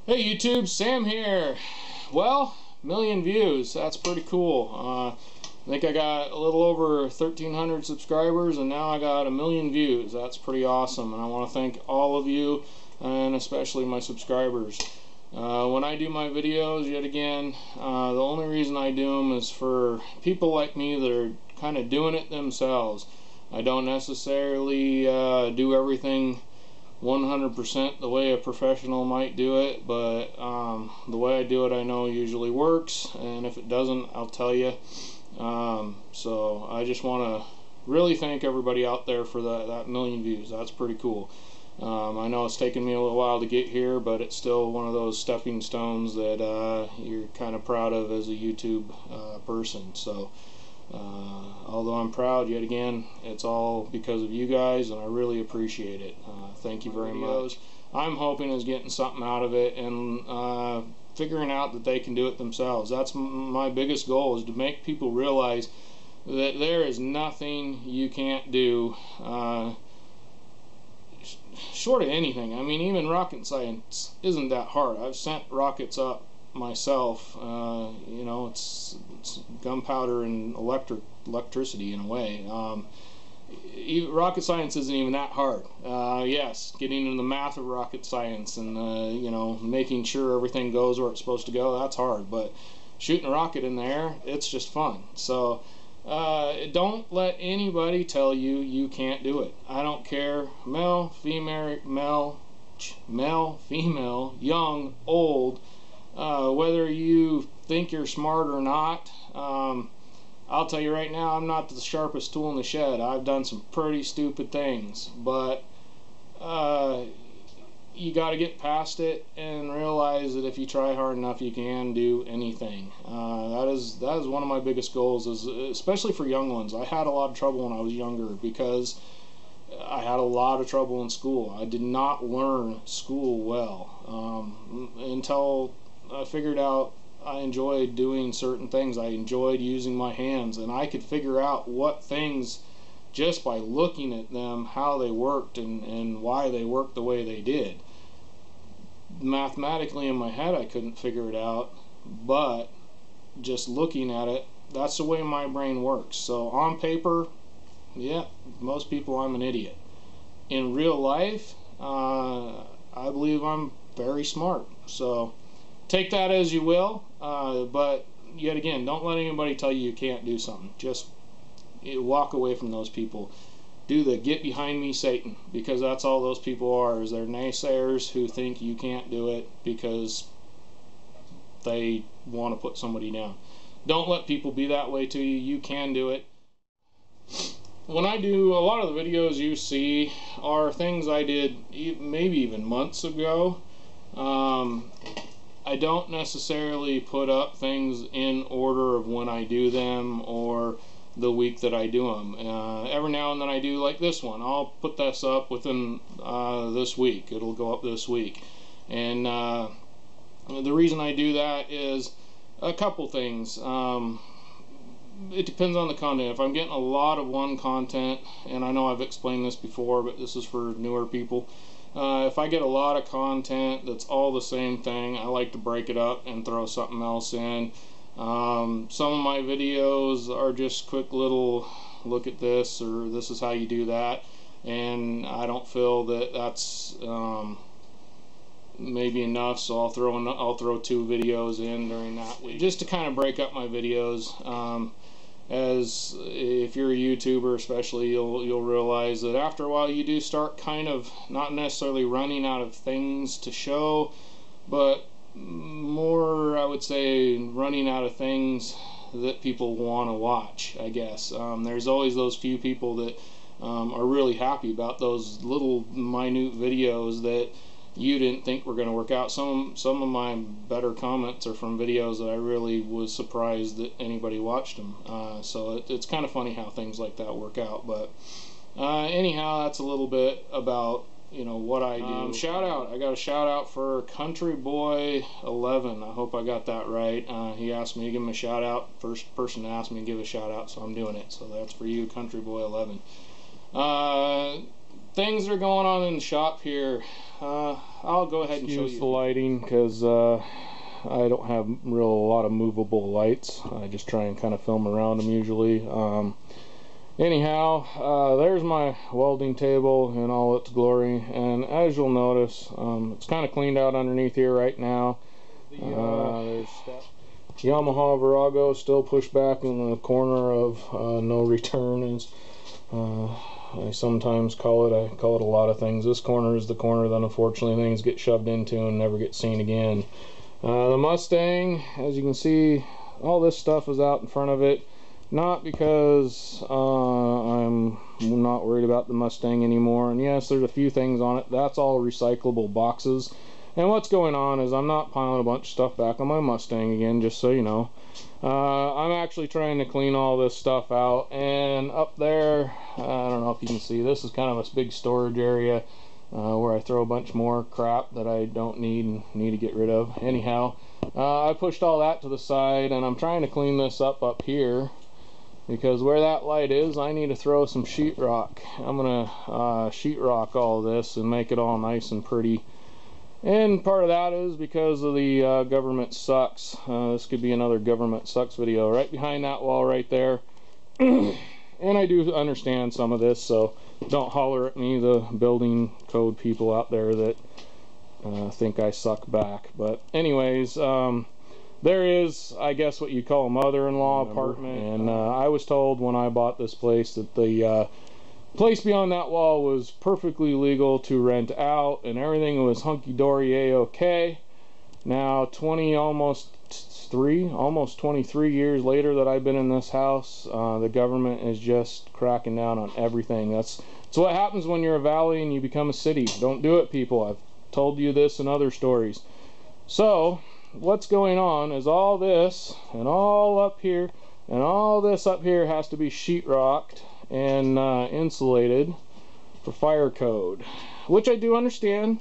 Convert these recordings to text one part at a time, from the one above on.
Hey YouTube, Sam here. Well, million views. That's pretty cool. I think I got a little over 1,300 subscribers, and now I got 1,000,000 views. That's pretty awesome, and I want to thank all of you, and especially my subscribers. When I do my videos, yet again, the only reason I do them is for people like me that are kind of doing it themselves. I don't necessarily do everything 100% the way a professional might do it, but the way I do it I know usually works, and if it doesn't, I'll tell you. So I just want to really thank everybody out there for that 1,000,000 views. That's pretty cool. I know it's taken me a little while to get here, but it's still one of those stepping stones that you're kind of proud of as a YouTube person. So although I'm proud, yet again, it's all because of you guys, and I really appreciate it. Thank you very much. I'm hoping is getting something out of it, and figuring out that they can do it themselves. That's my biggest goal, is to make people realize that there is nothing you can't do short of anything. I mean, even rocket science isn't that hard. I've sent rockets up myself. You know, it's gunpowder and electricity in a way. Rocket science isn't even that hard. Yes, getting into the math of rocket science and you know, making sure everything goes where it's supposed to go, that's hard. But shooting a rocket in the air, it's just fun. So don't let anybody tell you you can't do it. I don't care, male, female, young, old, whether you think you're smart or not. I'll tell you right now, I'm not the sharpest tool in the shed. I've done some pretty stupid things, but you got to get past it and realize that if you try hard enough, you can do anything. That is one of my biggest goals, is especially for young ones. I had a lot of trouble when I was younger because I had a lot of trouble in school. I did not learn school well until I figured out I enjoyed doing certain things. I enjoyed using my hands, and I could figure out what things, just by looking at them, how they worked and why they worked the way they did. Mathematically in my head I couldn't figure it out, but just looking at it, that's the way my brain works. So on paper, yeah, most people I'm an idiot. In real life, I believe I'm very smart. So take that as you will, but yet again, don't let anybody tell you you can't do something. Just walk away from those people. Do the get behind me Satan, because that's all those people are, is they're naysayers who think you can't do it because they want to put somebody down. Don't let people be that way to you. You can do it. When I do, a lot of the videos you see are things I did maybe even months ago. I don't necessarily put up things in order of when I do them or the week that I do them. Every now and then I do, like this one. I'll put this up within this week. It'll go up this week. And the reason I do that is a couple things. It depends on the content. If I'm getting a lot of one content, and I know I've explained this before, but this is for newer people. If I get a lot of content that's all the same thing, I like to break it up and throw something else in. Some of my videos are just quick little look at this, or this is how you do that, and I don't feel that that's maybe enough, so I'll throw 2 videos in during that week, just to kind of break up my videos. As if you're a YouTuber especially, you'll realize that after a while you do start kind of not necessarily running out of things to show, but more, I would say, running out of things that people want to watch, I guess. There's always those few people that are really happy about those little minute videos that you didn't think were going to work out. Some of my better comments are from videos that I really was surprised that anybody watched them. So it's kind of funny how things like that work out. But anyhow, that's a little bit about, you know, what I do. Shout out. I got a shout out for Country Boy 11. I hope I got that right. He asked me to give him a shout out. First person to ask me to give a shout out, so I'm doing it. So that's for you, Country Boy 11. things that are going on in the shop here. I'll go ahead and show you the lighting, because I don't have a lot of movable lights. I just try and kind of film around them usually. Anyhow, there's my welding table in all its glory, and as you'll notice, it's kind of cleaned out underneath here right now. There's Yamaha Virago still pushed back in the corner of no return, as I sometimes call it. I call it a lot of things. This corner is the corner that unfortunately things get shoved into and never get seen again. The Mustang, as you can see, all this stuff is out in front of it. Not because I'm not worried about the Mustang anymore. And yes, there's a few things on it. That's all recyclable boxes. And what's going on is I'm not piling a bunch of stuff back on my Mustang again, just so you know. I'm actually trying to clean all this stuff out. And up there, I don't know if you can see, this is kind of a big storage area where I throw a bunch more crap that I don't need and need to get rid of. Anyhow, I pushed all that to the side, and I'm trying to clean this up here. Because where that light is, I need to throw some sheetrock. I'm going to sheetrock all this and make it all nice and pretty. And part of that is because of the government sucks. This could be another government sucks video. Right behind that wall right there. And I do understand some of this, so don't holler at me, the building code people out there that think I suck back. But anyways, there is, I guess, what you call a mother-in-law apartment, and I was told when I bought this place that the place beyond that wall was perfectly legal to rent out, and everything was hunky-dory A-okay. Now, almost 23 years later that I've been in this house, the government is just cracking down on everything. That's what happens when you're a valley and you become a city. Don't do it, people. I've told you this in other stories. So what's going on is all this and all up here and all this up here has to be sheetrocked and insulated for fire code, which I do understand.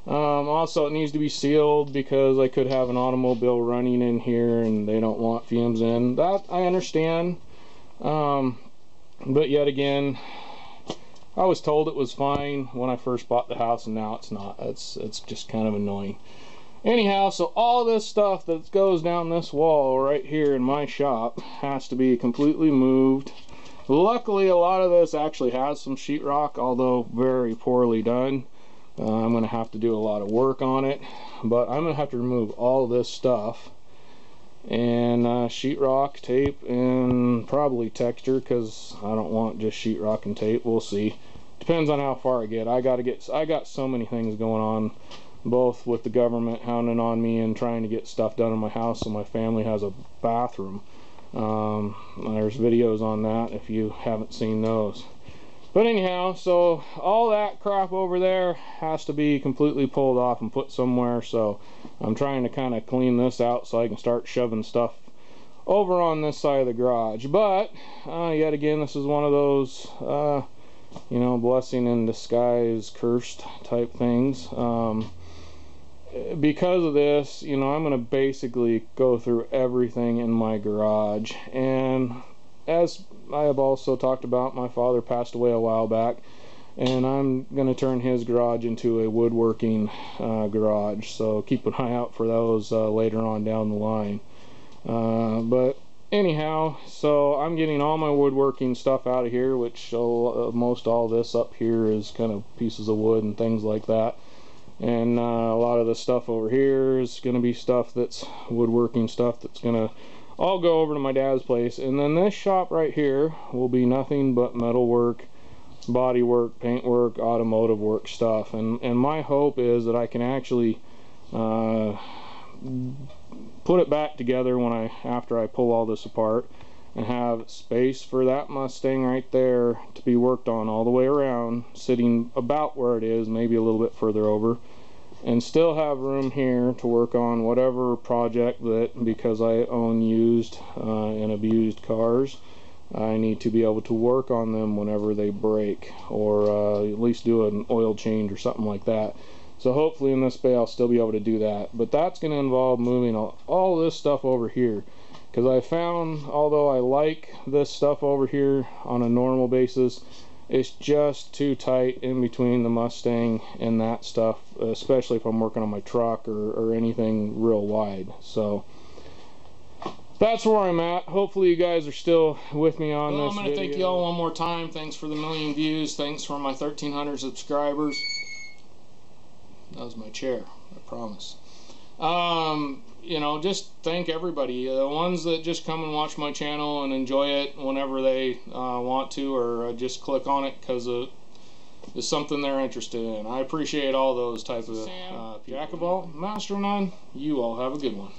Also, it needs to be sealed because I could have an automobile running in here and they don't want fumes in. That I understand. But yet again, I was told it was fine when I first bought the house, and now it's not. It's just kind of annoying. Anyhow, so all this stuff that goes down this wall right here in my shop has to be completely moved. Luckily, a lot of this actually has some sheetrock, although very poorly done. I'm going to have to do a lot of work on it, but I'm going to have to remove all this stuff and sheetrock, tape, and probably texture, because I don't want just sheetrock and tape. We'll see. Depends on how far I get. I got so many things going on, both with the government hounding on me and trying to get stuff done in my house so my family has a bathroom. There's videos on that if you haven't seen those. But anyhow, so all that crap over there has to be completely pulled off and put somewhere, so I'm trying to kind of clean this out so I can start shoving stuff over on this side of the garage. But yet again, this is one of those you know, blessing in disguise, cursed type things. Because of this, you know, I'm going to basically go through everything in my garage. And as I have also talked about, my father passed away a while back, and I'm going to turn his garage into a woodworking garage. So keep an eye out for those later on down the line. But anyhow, so I'm getting all my woodworking stuff out of here, which most all this up here is kind of pieces of wood and things like that. And a lot of the stuff over here is going to be stuff that's woodworking stuff that's going to all go over to my dad's place. And then this shop right here will be nothing but metal work, body work, paint work, automotive work stuff. And my hope is that I can actually put it back together after I pull all this apart, and have space for that Mustang right there to be worked on all the way around, sitting about where it is, maybe a little bit further over, and still have room here to work on whatever project that, because I own used and abused cars, I need to be able to work on them whenever they break, or at least do an oil change or something like that. So hopefully in this bay I'll still be able to do that. But that's going to involve moving all this stuff over here. Because I found, although I like this stuff over here on a normal basis, it's just too tight in between the Mustang and that stuff, especially if I'm working on my truck or anything real wide. So that's where I'm at. Hopefully you guys are still with me on this video. I'm going to thank you all one more time. Thanks for the 1,000,000 views. Thanks for my 1,300 subscribers. That was my chair, I promise. You know, just thank everybody. The ones that just come and watch my channel and enjoy it whenever they want to, or just click on it because it's something they're interested in. I appreciate all those types of people. Jack of all, master of none. You all have a good one.